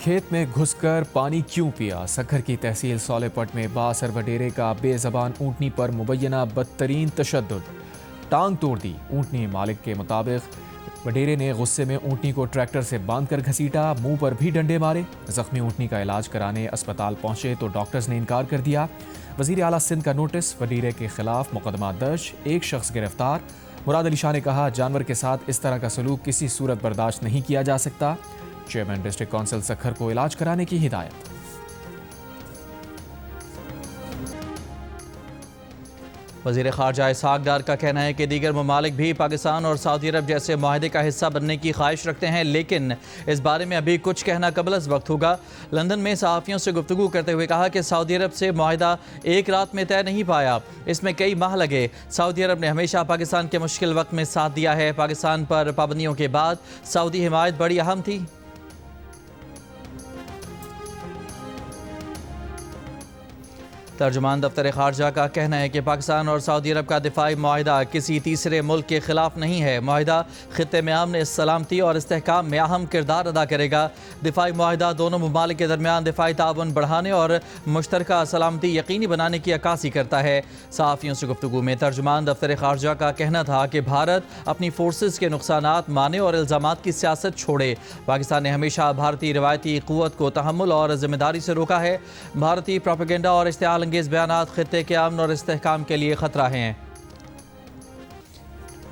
کھیت میں گھس کر پانی کیوں پیا؟ سکھر کی تحصیل سولے-پٹ میں بااثر وڈیرے کا بے زبان اونٹنی پر مبینہ بدترین تشدد، ٹانگ توڑ دی۔ اونٹنی مالک کے مطابق وڈیرے نے غصے میں اونٹنی کو ٹریکٹر سے باندھ کر گھسیٹا، منہ پر بھی ڈنڈے مارے۔ زخمی اونٹنی کا علاج کرانے اسپتال پہنچے تو ڈاکٹرز نے انکار کر دیا۔ وزیر اعلیٰ سندھ کا نوٹس، وڈیرے کے خلاف مقدمہ درج، ایک شخص گرفتار۔ مراد علی شاہ نے کہا، جانور کے ساتھ اس طرح کا سلوک کسی صورت برداشت نہیں کیا جا سکتا۔ چیئرمین ڈسٹرکٹ کونسل سکھر کو علاج کرانے کی ہدایت۔ وزیر خارجہ اسحاق ڈار کا کہنا ہے کہ دیگر ممالک بھی پاکستان اور سعودی عرب جیسے معاہدے کا حصہ بننے کی خواہش رکھتے ہیں، لیکن اس بارے میں ابھی کچھ کہنا قبل از وقت ہوگا۔ لندن میں صحافیوں سے گفتگو کرتے ہوئے کہا کہ سعودی عرب سے معاہدہ ایک رات میں طے نہیں پایا، اس میں کئی ماہ لگے۔ سعودی عرب نے ہمیشہ پاکستان کے مشکل وقت میں ساتھ دیا ہے۔ پاکستان پر پابندیوں کے بعد سعودی حمایت بڑی اہم تھی۔ ترجمان دفتر خارجہ کا کہنا ہے کہ پاکستان اور سعودی عرب کا دفاعی معاہدہ کسی تیسرے ملک کے خلاف نہیں ہے۔ معاہدہ خطے میں امن، سلامتی اور استحکام میں اہم کردار ادا کرے گا۔ دفاعی معاہدہ دونوں ممالک کے درمیان دفاعی تعاون بڑھانے اور مشترکہ سلامتی یقینی بنانے کی عکاسی کرتا ہے۔ صحافیوں سے گفتگو میں ترجمان دفتر خارجہ کا کہنا تھا کہ بھارت اپنی فورسز کے نقصانات مانے اور الزامات کی سیاست چھوڑے۔ پاکستان نے ہمیشہ بھارتی روایتی قوت کو تحمل اور ذمہ داری سے روکا ہے۔ بھارتی پروپیگنڈا اور اشتعال انگیز بیانات خطے کے امن اور استحکام کے لیے خطرہ ہیں۔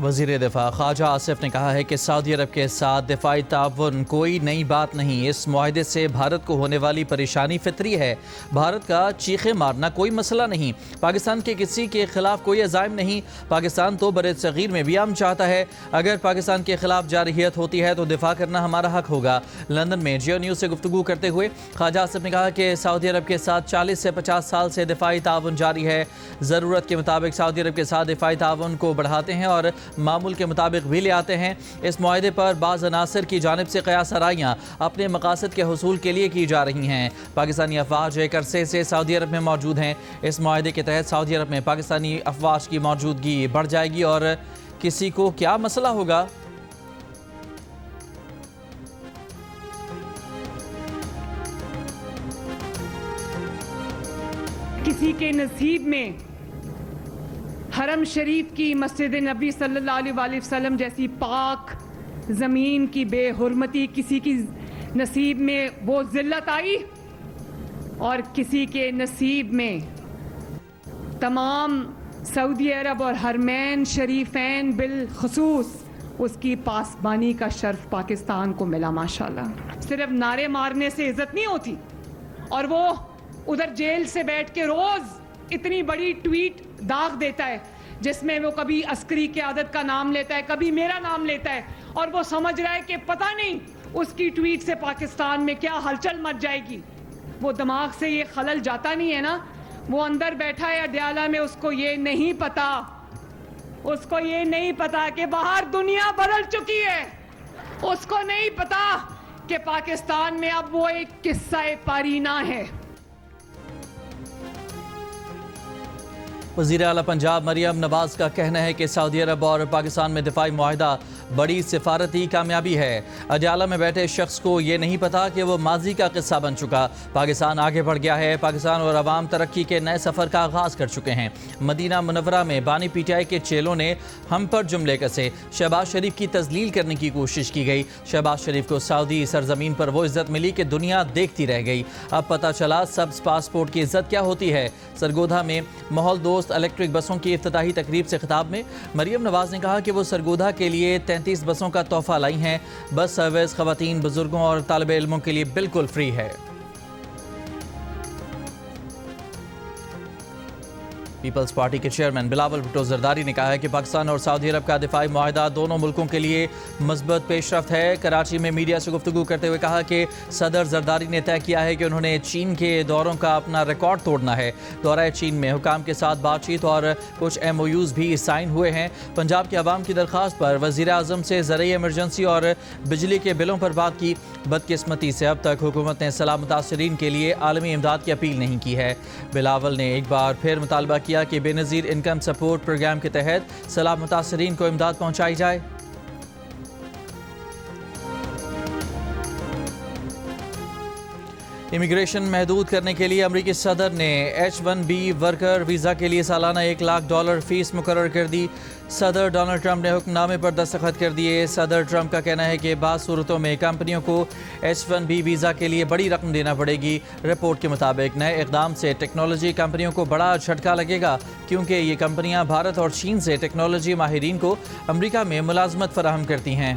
وزیر دفاع خواجہ آصف نے کہا ہے کہ سعودی عرب کے ساتھ دفاعی تعاون کوئی نئی بات نہیں۔ اس معاہدے سے بھارت کو ہونے والی پریشانی فطری ہے۔ بھارت کا چیخے مارنا کوئی مسئلہ نہیں۔ پاکستان کے کسی کے خلاف کوئی عزائم نہیں۔ پاکستان تو بر صغیر میں بھی امن چاہتا ہے۔ اگر پاکستان کے خلاف جارحیت ہوتی ہے تو دفاع کرنا ہمارا حق ہوگا۔ لندن میں جیو نیوز سے گفتگو کرتے ہوئے خواجہ آصف نے کہا کہ سعودی عرب کے ساتھ 40 سے 50 سال سے دفاعی تعاون جاری ہے۔ ضرورت کے مطابق سعودی عرب کے ساتھ دفاعی تعاون کو بڑھاتے ہیں اور معمول کے مطابق بھی لے آتے ہیں۔ اس معاہدے پر بعض عناصر کی جانب سے قیاس آرائیاں اپنے مقاصد کے حصول کے لیے کی جا رہی ہیں۔ پاکستانی افواج ایک عرصے سے سعودی عرب میں موجود ہیں۔ اس معاہدے کے تحت سعودی عرب میں پاکستانی افواج کی موجودگی بڑھ جائے گی اور کسی کو کیا مسئلہ ہوگا؟ کسی کے نصیب میں حرم شریف کی مسجد نبی صلی اللہ علیہ وآلہ وسلم جیسی پاک زمین کی بے حرمتی، کسی کی نصیب میں وہ ذلت آئی اور کسی کے نصیب میں تمام سعودی عرب اور حرمین شریفین بالخصوص اس کی پاسبانی کا شرف پاکستان کو ملا۔ ماشاءاللہ صرف نعرے مارنے سے عزت نہیں ہوتی، اور وہ ادھر جیل سے بیٹھ کے روز اتنی بڑی ٹویٹ داغ دیتا ہے جس میں وہ کبھی عسکری قیادت کا نام لیتا ہے، کبھی میرا نام لیتا ہے، اور وہ سمجھ رہا ہے کہ پتہ نہیں اس کی ٹویٹ سے پاکستان میں کیا ہلچل مچ جائے گی۔ وہ دماغ سے یہ خلل جاتا نہیں ہے نا، وہ اندر بیٹھا ہے اڈیالہ میں، اس کو یہ نہیں پتا کہ باہر دنیا بدل چکی ہے۔ اس کو نہیں پتا کہ پاکستان میں اب وہ ایک قصہ پارینہ ہے۔ وزیر اعلیٰ پنجاب مریم نواز کا کہنا ہے کہ سعودی عرب اور پاکستان میں دفاعی معاہدہ بڑی سفارتی کامیابی ہے۔ اڈیالہ میں بیٹھے شخص کو یہ نہیں پتا کہ وہ ماضی کا قصہ بن چکا۔ پاکستان آگے بڑھ گیا ہے۔ پاکستان اور عوام ترقی کے نئے سفر کا آغاز کر چکے ہیں۔ مدینہ منورہ میں بانی پی ٹی آئی کے چیلوں نے ہم پر جملے کسے۔ شہباز شریف کی تذلیل کرنے کی کوشش کی گئی۔ شہباز شریف کو سعودی سرزمین پر وہ عزت ملی کہ دنیا دیکھتی رہ گئی۔ اب پتہ چلا سبز پاسپورٹ کی عزت کیا ہوتی ہے۔ سرگودھا میں ماحول دوست الیکٹرک بسوں کی افتتاحی تقریب سے خطاب میں مریم نواز نے کہا کہ وہ سرگودھا کے لیے 33 بسوں کا تحفہ لائی ہیں۔ بس سروس خواتین، بزرگوں اور طالب علموں کے لیے بالکل فری ہے۔ پیپلز پارٹی کے چیئرمین بلاول بھٹو زرداری نے کہا ہے کہ پاکستان اور سعودی عرب کا دفاعی معاہدہ دونوں ملکوں کے لیے مثبت پیش رفت ہے۔ کراچی میں میڈیا سے گفتگو کرتے ہوئے کہا کہ صدر زرداری نے طے کیا ہے کہ انہوں نے چین کے دوروں کا اپنا ریکارڈ توڑنا ہے۔ دورہ چین میں حکام کے ساتھ بات چیت اور کچھ MOUs بھی سائن ہوئے ہیں۔ پنجاب کے عوام کی درخواست پر وزیر اعظم سے زرعی ایمرجنسی اور بجلی کے بلوں پر بات کی۔ بدقسمتی سے اب تک حکومت نے سیلاب متاثرین کے لیے عالمی امداد کی اپیل نہیں کی ہے۔ بلاول نے ایک بار پھر مطالبہ کیا کہ بے نظیر انکم سپورٹ پروگرام کے تحت سیلاب متاثرین کو امداد پہنچائی جائے۔ امیگریشن محدود کرنے کے لیے امریکی صدر نے H-1B ورکر ویزا کے لیے سالانہ $1 لاکھ فیس مقرر کر دی۔ صدر ڈونلڈ ٹرمپ نے حکم نامے پر دستخط کر دیے۔ صدر ٹرمپ کا کہنا ہے کہ بعض صورتوں میں کمپنیوں کو H-1B ویزا کے لیے بڑی رقم دینا پڑے گی۔ رپورٹ کے مطابق نئے اقدام سے ٹیکنالوجی کمپنیوں کو بڑا جھٹکا لگے گا، کیونکہ یہ کمپنیاں بھارت اور چین سے ٹیکنالوجی ماہرین کو امریکہ میں ملازمت فراہم کرتی ہیں۔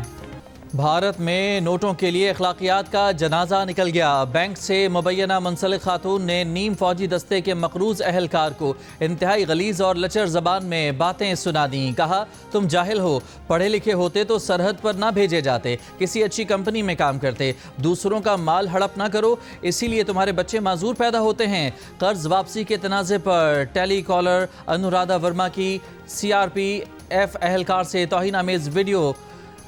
بھارت میں نوٹوں کے لیے اخلاقیات کا جنازہ نکل گیا۔ بینک سے مبینہ منسلک خاتون نے نیم فوجی دستے کے مقروض اہلکار کو انتہائی غلیظ اور لچر زبان میں باتیں سنا دیں۔ کہا، تم جاہل ہو، پڑھے لکھے ہوتے تو سرحد پر نہ بھیجے جاتے، کسی اچھی کمپنی میں کام کرتے، دوسروں کا مال ہڑپ نہ کرو، اسی لیے تمہارے بچے معذور پیدا ہوتے ہیں۔ قرض واپسی کے تنازع پر ٹیلی کالر انورادھا ورما کی CRPF اہلکار سے توہین آمیز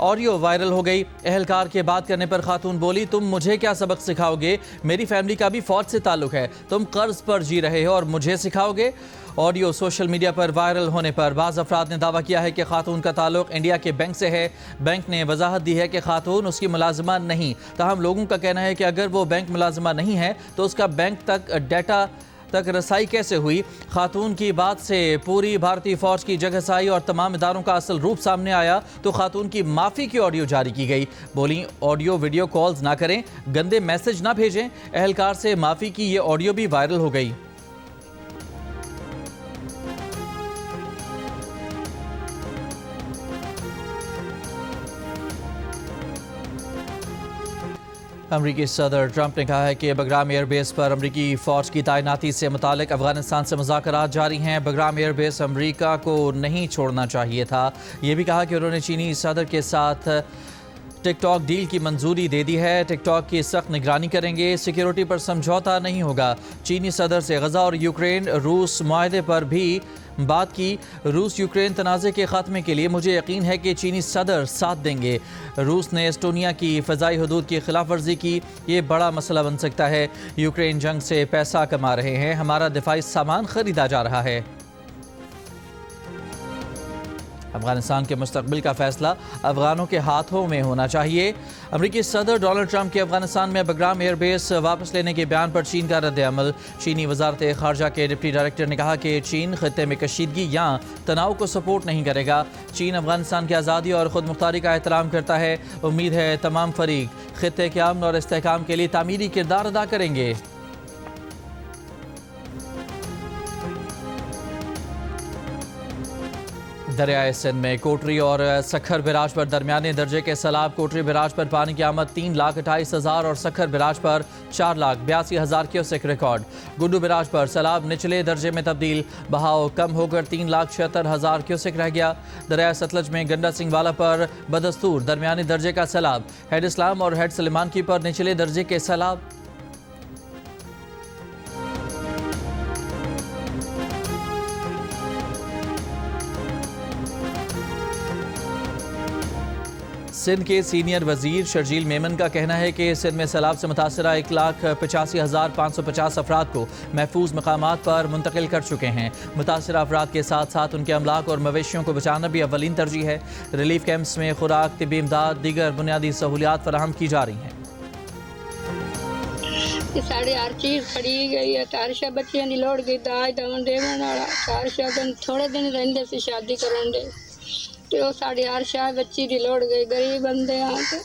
آڈیو وائرل ہو گئی۔ اہلکار کے بات کرنے پر خاتون بولی، تم مجھے کیا سبق سکھاؤ گے؟ میری فیملی کا بھی فوج سے تعلق ہے، تم قرض پر جی رہے ہو اور مجھے سکھاؤ گے؟ آڈیو سوشل میڈیا پر وائرل ہونے پر بعض افراد نے دعویٰ کیا ہے کہ خاتون کا تعلق انڈیا کے بینک سے ہے۔ بینک نے وضاحت دی ہے کہ خاتون اس کی ملازمہ نہیں، تاہم لوگوں کا کہنا ہے کہ اگر وہ بینک ملازمہ نہیں ہے تو اس کا بینک تک ڈیٹا تک رسائی کیسے ہوئی؟ خاتون کی بات سے پوری بھارتی فوج کی جگہسائی اور تمام اداروں کا اصل روپ سامنے آیا تو خاتون کی معافی کی آڈیو جاری کی گئی۔ بولیں، آڈیو ویڈیو کالز نہ کریں، گندے میسج نہ بھیجیں۔ اہلکار سے معافی کی یہ آڈیو بھی وائرل ہو گئی۔ امریکی صدر ٹرمپ نے کہا ہے کہ بگرام ایئر بیس پر امریکی فوج کی تعیناتی سے متعلق افغانستان سے مذاکرات جاری ہیں۔ بگرام ایئر بیس امریکہ کو نہیں چھوڑنا چاہیے تھا۔ یہ بھی کہا کہ انہوں نے چینی صدر کے ساتھ ٹک ٹاک ڈیل کی منظوری دے دی ہے، ٹک ٹاک کی سخت نگرانی کریں گے، سیکیورٹی پر سمجھوتا نہیں ہوگا۔ چینی صدر سے غزہ اور یوکرین روس معاہدے پر بھی بات کی۔ روس یوکرین تنازع کے خاتمے کے لیے مجھے یقین ہے کہ چینی صدر ساتھ دیں گے۔ روس نے اسٹونیا کی فضائی حدود کی خلاف ورزی کی، یہ بڑا مسئلہ بن سکتا ہے۔ یوکرین جنگ سے پیسہ کما رہے ہیں، ہمارا دفاعی سامان خریدا جا رہا ہے۔ افغانستان کے مستقبل کا فیصلہ افغانوں کے ہاتھوں میں ہونا چاہیے۔ امریکی صدر ڈونلڈ ٹرمپ کے افغانستان میں بگرام ایئر بیس واپس لینے کے بیان پر چین کا رد عمل۔ چینی وزارت خارجہ کے ڈپٹی ڈائریکٹر نے کہا کہ چین خطے میں کشیدگی یا تناؤ کو سپورٹ نہیں کرے گا۔ چین افغانستان کی آزادی اور خود مختاری کا احترام کرتا ہے۔ امید ہے تمام فریق خطے کے امن اور استحکام کے لیے تعمیری کردار ادا کریں گے۔ دریائے سندھ میں کوٹری اور سکھر بیراج پر درمیانے درجے کے سیلاب۔ کوٹری بیراج پر پانی کی آمد 3,28,000 اور سکھر بیراج پر 4,82,000 کیوسک ریکارڈ۔ گڈو بیراج پر سیلاب نچلے درجے میں تبدیل، بہاؤ کم ہو کر 3,76,000 کیوسک رہ گیا۔ دریائے ستلج میں گنڈا سنگھ والا پر بدستور درمیانے درجے کا سیلاب۔ ہیڈ اسلام اور ہیڈ سلیمان کی پر نچلے درجے کے سیلاب۔ سندھ کے سینئر وزیر شرجیل میمن کا کہنا ہے کہ سندھ میں سیلاب سے متاثرہ 1,85,550 افراد کو محفوظ مقامات پر منتقل کر چکے ہیں۔ متاثرہ افراد کے ساتھ ساتھ ان کے املاک اور مویشیوں کو بچانا بھی اولین ترجیح ہے۔ ریلیف کیمپس میں خوراک، طبی امداد، دیگر بنیادی سہولیات فراہم کی جا رہی ہیں۔ ساڑے ہر چیز کھڑی گئی ہے، تارشا بچیاں دی لوڑ گئی، داج دون دیون والا تارشا دن تھوڑے دن رہندے سی شادی کرن دے تے او ساڑی ہر شاہ بچی دی لوڑ گئی، غریب بندے ہاں تے۔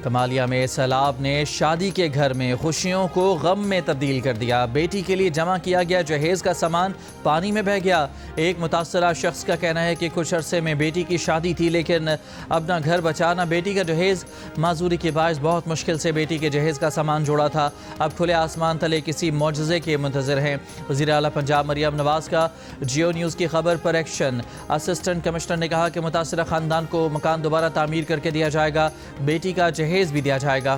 کمالیہ میں سیلاب نے شادی کے گھر میں خوشیوں کو غم میں تبدیل کر دیا۔ بیٹی کے لیے جمع کیا گیا جہیز کا سامان پانی میں بہہ گیا۔ ایک متاثرہ شخص کا کہنا ہے کہ کچھ عرصے میں بیٹی کی شادی تھی، لیکن اب نہ گھر بچا نہ بیٹی کا جہیز۔ معذوری کے باعث بہت مشکل سے بیٹی کے جہیز کا سامان جوڑا تھا، اب کھلے آسمان تلے کسی معجزے کے منتظر ہیں۔ وزیر اعلیٰ پنجاب مریم نواز کا جیو نیوز کی خبر پر ایکشن۔ اسسٹنٹ کمشنر نے کہا کہ متاثرہ خاندان کو مکان دوبارہ تعمیر کر کے دیا جائے گا، بیٹی کا جہیز بھی دیا جائے گا۔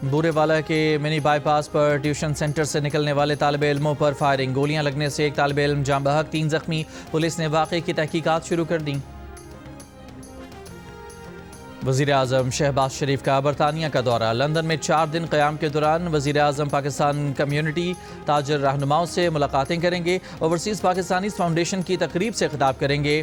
بورے والا کے money by pass per tuition centre سے نکلنے والے طالب علموں پر فائرنگ، گولیاں لگنے سے ایک طالب علم جاں بحق، 3 زخمی۔ پولیس نے واقعے کی تحقیقات شروع کر دیں۔ وزیر اعظم شہباز شریف کا برطانیہ کا دورہ، لندن میں 4 دن قیام کے دوران وزیر اعظم پاکستان کمیونٹی تاجر رہنماؤں سے ملاقاتیں کریں گے، اوورسیز پاکستانیز فاؤنڈیشن کی تقریب سے خطاب کریں گے۔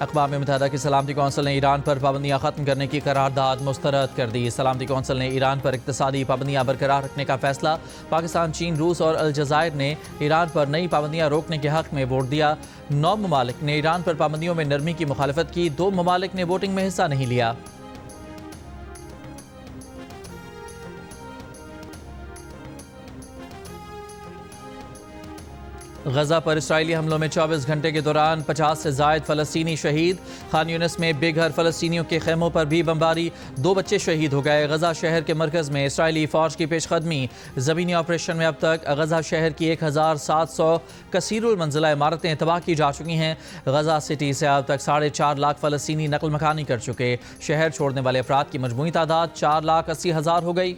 اقوام متحدہ کی سلامتی کونسل نے ایران پر پابندیاں ختم کرنے کی قرارداد مسترد کر دی۔ سلامتی کونسل نے ایران پر اقتصادی پابندیاں برقرار رکھنے کا فیصلہ، پاکستان، چین، روس اور الجزائر نے ایران پر نئی پابندیاں روکنے کے حق میں ووٹ دیا۔ 9 ممالک نے ایران پر پابندیوں میں نرمی کی مخالفت کی، 2 ممالک نے ووٹنگ میں حصہ نہیں لیا۔ غزہ پر اسرائیلی حملوں میں 24 گھنٹے کے دوران 50 سے زائد فلسطینی شہید۔ خان یونس میں بے گھر فلسطینیوں کے خیموں پر بھی بمباری، 2 بچے شہید ہو گئے۔ غزہ شہر کے مرکز میں اسرائیلی فوج کی پیش قدمی، زمینی آپریشن میں اب تک غزہ شہر کی 1700 کثیر المنزلہ عمارتیں تباہ کی جا چکی ہیں۔ غزہ سٹی سے اب تک 4.5 لاکھ فلسطینی نقل مکانی کر چکے۔ شہر چھوڑنے والے افراد کی مجموعی تعداد 4,80,000 ہو گئی۔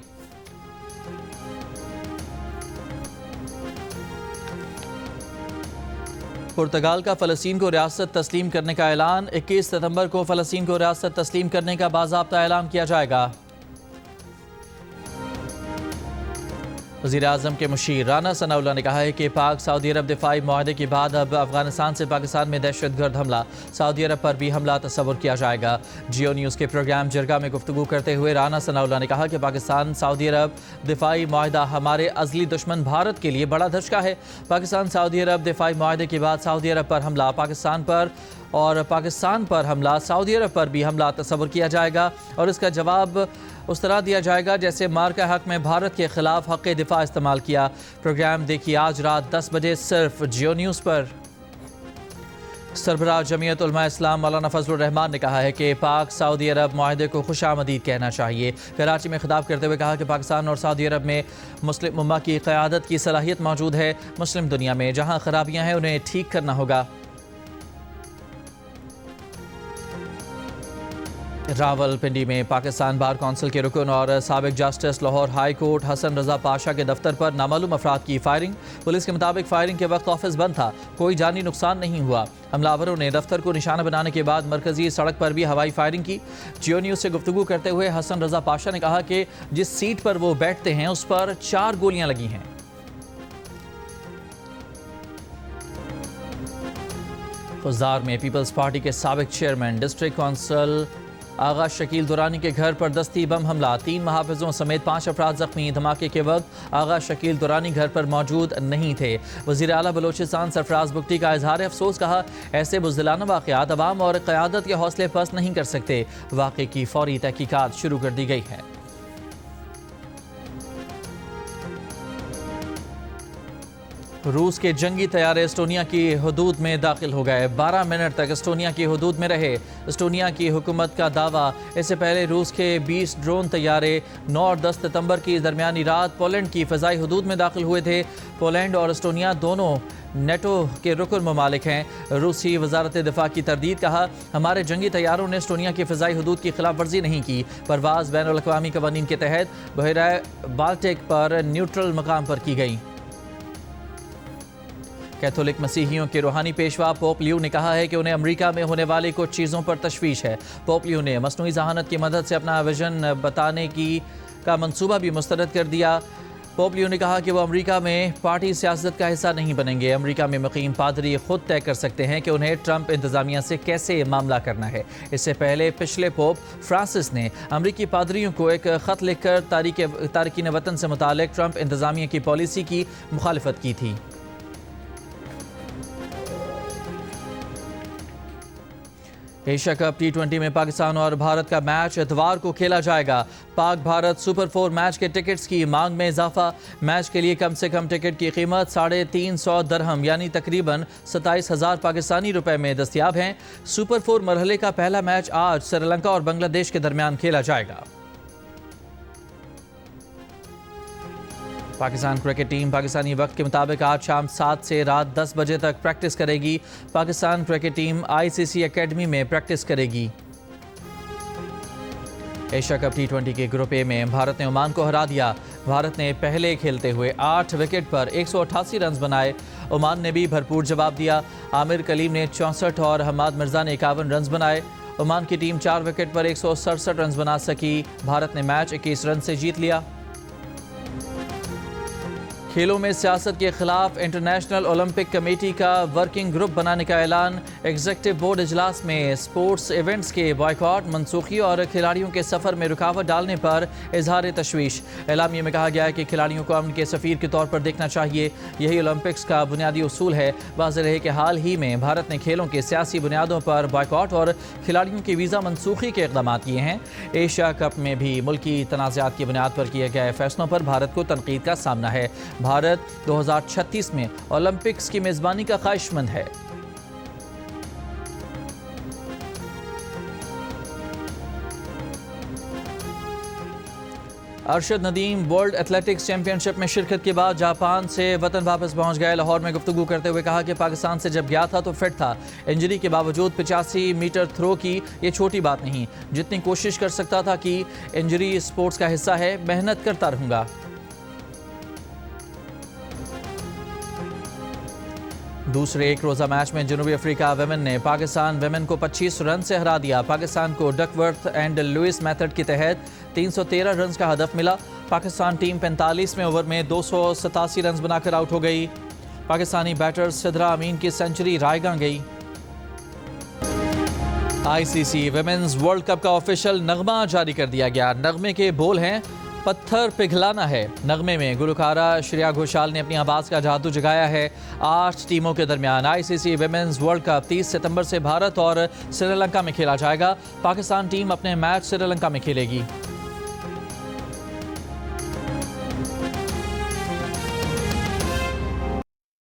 پرتگال کا فلسطین کو ریاست تسلیم کرنے کا اعلان، 21 ستمبر کو فلسطین کو ریاست تسلیم کرنے کا باضابطہ اعلان کیا جائے گا۔ وزیر اعظم کے مشیر رانا ثناء اللہ نے کہا ہے کہ پاک سعودی عرب دفاعی معاہدے کے بعد اب افغانستان سے پاکستان میں دہشت گرد حملہ، سعودی عرب پر بھی حملہ تصور کیا جائے گا۔ جیو نیوز کے پروگرام جرگہ میں گفتگو کرتے ہوئے رانا ثناء اللہ نے کہا کہ پاکستان سعودی عرب دفاعی معاہدہ ہمارے ازلی دشمن بھارت کے لیے بڑا دھچکا ہے۔ پاکستان سعودی عرب دفاعی معاہدے کے بعد سعودی عرب پر حملہ پاکستان پر اور پاکستان پر حملہ سعودی عرب پر بھی حملہ تصور کیا جائے گا اور اس کا جواب اس طرح دیا جائے گا جیسے مارکہ حق میں بھارت کے خلاف حق دفاع استعمال کیا۔ پروگرام دیکھیے آج رات 10 بجے صرف جیو نیوز پر۔ سربراہ جمعیت علماء اسلام مولانا فضل الرحمان نے کہا ہے کہ پاک سعودی عرب معاہدے کو خوش آمدید کہنا چاہیے۔ کراچی میں خطاب کرتے ہوئے کہا کہ پاکستان اور سعودی عرب میں مسلم امہ کی قیادت کی صلاحیت موجود ہے۔ مسلم دنیا میں جہاں خرابیاں ہیں انہیں ٹھیک کرنا ہوگا۔ راول پنڈی میں پاکستان بار کونسل کے رکن اور سابق جسٹس لاہور ہائی کورٹ حسن رضا پاشا کے دفتر پر نامعلوم افراد کی فائرنگ۔ پولیس کے مطابق فائرنگ کے وقت آفس بند تھا، کوئی جانی نقصان نہیں ہوا۔ حملہ آوروں نے دفتر کو نشانہ بنانے کے بعد مرکزی سڑک پر بھی ہوائی فائرنگ کی۔ جیو نیوز سے گفتگو کرتے ہوئے حسن رضا پاشا نے کہا کہ جس سیٹ پر وہ بیٹھتے ہیں اس پر 4 گولیاں لگی ہیں۔ خضدار میں پیپلز پارٹی کے سابق چیئرمین ڈسٹرکٹ کونسل آغا شکیل دورانی کے گھر پر دستی بم حملہ، 3 محافظوں سمیت 5 افراد زخمی۔ دھماکے کے وقت آغا شکیل دورانی گھر پر موجود نہیں تھے۔ وزیر اعلیٰ بلوچستان سرفراز بگٹی کا اظہار افسوس، کہا ایسے بزدلانہ واقعات عوام اور قیادت کے حوصلے پست نہیں کر سکتے۔ واقعے کی فوری تحقیقات شروع کر دی گئی ہے۔ روس کے جنگی طیارے اسٹونیا کی حدود میں داخل ہو گئے، 12 منٹ تک اسٹونیا کی حدود میں رہے۔ اسٹونیا کی حکومت کا دعویٰ، اس سے پہلے روس کے 20 ڈرون طیارے 9 اور 10 ستمبر کی درمیانی رات پولینڈ کی فضائی حدود میں داخل ہوئے تھے۔ پولینڈ اور اسٹونیا دونوں نیٹو کے رکن ممالک ہیں۔ روسی وزارت دفاع کی تردید، کہا ہمارے جنگی طیاروں نے اسٹونیا کی فضائی حدود کی خلاف ورزی نہیں کی، پرواز بین الاقوامی قوانین کے تحت بحیرہ بالٹک پر نیوٹرل مقام پر کی گئی۔ کیتھولک مسیحیوں کے روحانی پیشوا پوپ لیو نے کہا ہے کہ انہیں امریکہ میں ہونے والی کچھ چیزوں پر تشویش ہے۔ پوپ لیو نے مصنوعی ذہانت کی مدد سے اپنا ویژن بتانے کا منصوبہ بھی مسترد کر دیا۔ پوپ لیو نے کہا کہ وہ امریکہ میں پارٹی سیاست کا حصہ نہیں بنیں گے۔ امریکہ میں مقیم پادری خود طے کر سکتے ہیں کہ انہیں ٹرمپ انتظامیہ سے کیسے معاملہ کرنا ہے۔ اس سے پہلے پچھلے پوپ فرانسس نے امریکی پادریوں کو ایک خط لکھ کر تارکین وطن سے متعلق ٹرمپ انتظامیہ کی پالیسی کی مخالفت کی تھی۔ ایشیا کپ T20 میں پاکستان اور بھارت کا میچ اتوار کو کھیلا جائے گا۔ پاک بھارت سپر 4 میچ کے ٹکٹس کی مانگ میں اضافہ، میچ کے لیے کم سے کم ٹکٹ کی قیمت 350 درہم یعنی تقریباً 27,000 پاکستانی روپے میں دستیاب ہیں۔ سپر 4 مرحلے کا پہلا میچ آج سری لنکا اور بنگلہ دیش کے درمیان کھیلا جائے گا۔ پاکستان کرکٹ ٹیم پاکستانی وقت کے مطابق آج شام 7 سے رات 10 بجے تک پریکٹس کرے گی۔ Pakistan cricket team ICC academy میں پریکٹس کرے گی۔ ایشیا کپ T20 کے گروپ اے میں بھارت نے عمان کو ہرا دیا۔ بھارت نے پہلے کھیلتے ہوئے 8 وکٹ پر 188 رنز بنائے۔ عمان نے بھی بھرپور جواب دیا، عامر کلیم نے 64 اور حماد مرزا نے 51 رنز بنائے۔ عمان کی ٹیم 4 وکٹ پر 167 رنز بنا سکی۔ بھارت نے میچ 21 رن سے جیت لیا۔ کھیلوں میں سیاست کے خلاف انٹرنیشنل اولمپک کمیٹی کا ورکنگ گروپ بنانے کا اعلان۔ ایگزیکٹو بورڈ اجلاس میں سپورٹس ایونٹس کے بائیکاٹ، منسوخی اور کھلاڑیوں کے سفر میں رکاوٹ ڈالنے پر اظہار تشویش۔ اعلامیے میں کہا گیا ہے کہ کھلاڑیوں کو امن کے سفیر کے طور پر دیکھنا چاہیے، یہی اولمپکس کا بنیادی اصول ہے۔ واضح رہے کہ حال ہی میں بھارت نے کھیلوں کے سیاسی بنیادوں پر بائیکاٹ اور کھلاڑیوں کی ویزا منسوخی کے اقدامات کیے ہیں۔ ایشیا کپ میں بھی ملکی تنازعات کی بنیاد پر کیے گئے فیصلوں پر بھارت کو تنقید کا سامنا ہے۔ بھارت 2036 میں اولمپکس کی میزبانی کا خواہش مند ہے۔ Arshad Nadeem world athletics championship میں شرکت کے بعد جاپان سے وطن واپس پہنچ گئے۔ لاہور میں گفتگو کرتے ہوئے کہا کہ پاکستان سے جب گیا تھا تو فٹ تھا، انجری کے باوجود 85 میٹر تھرو کی یہ چھوٹی بات نہیں، جتنی کوشش کر سکتا تھا کہ انجری اسپورٹس کا حصہ ہے، محنت کرتا رہوں گا۔ دوسرے ایک روزہ میچ میں جنوبی افریقہ ویمن نے پاکستان ویمن کو 25 رن سے ہرا دیا۔ پاکستان کو ڈک ورتھ اینڈ لوئس میتھڈ کے تحت 313 رنز کا ہدف ملا۔ پاکستان ٹیم 45ویں اوور میں 287 رنز بنا کر آؤٹ ہو گئی۔ پاکستانی بیٹر سدرا امین کی سنچری رائے گاں گئی۔ ICC ویمنز ورلڈ کپ کا آفیشل نغمہ جاری کر دیا گیا۔ نغمے کے بول ہیں پتھر پگھلانا ہے۔ نغمے میں گلوکارہ شریا گھوشال نے اپنی آواز کا جادو جگایا ہے۔ 8 ٹیموں کے درمیان ICC ویمنز ورلڈ کپ 30 ستمبر سے بھارت اور سری لنکا میں کھیلا جائے گا۔ پاکستان ٹیم اپنے میچ سری لنکا میں کھیلے گی۔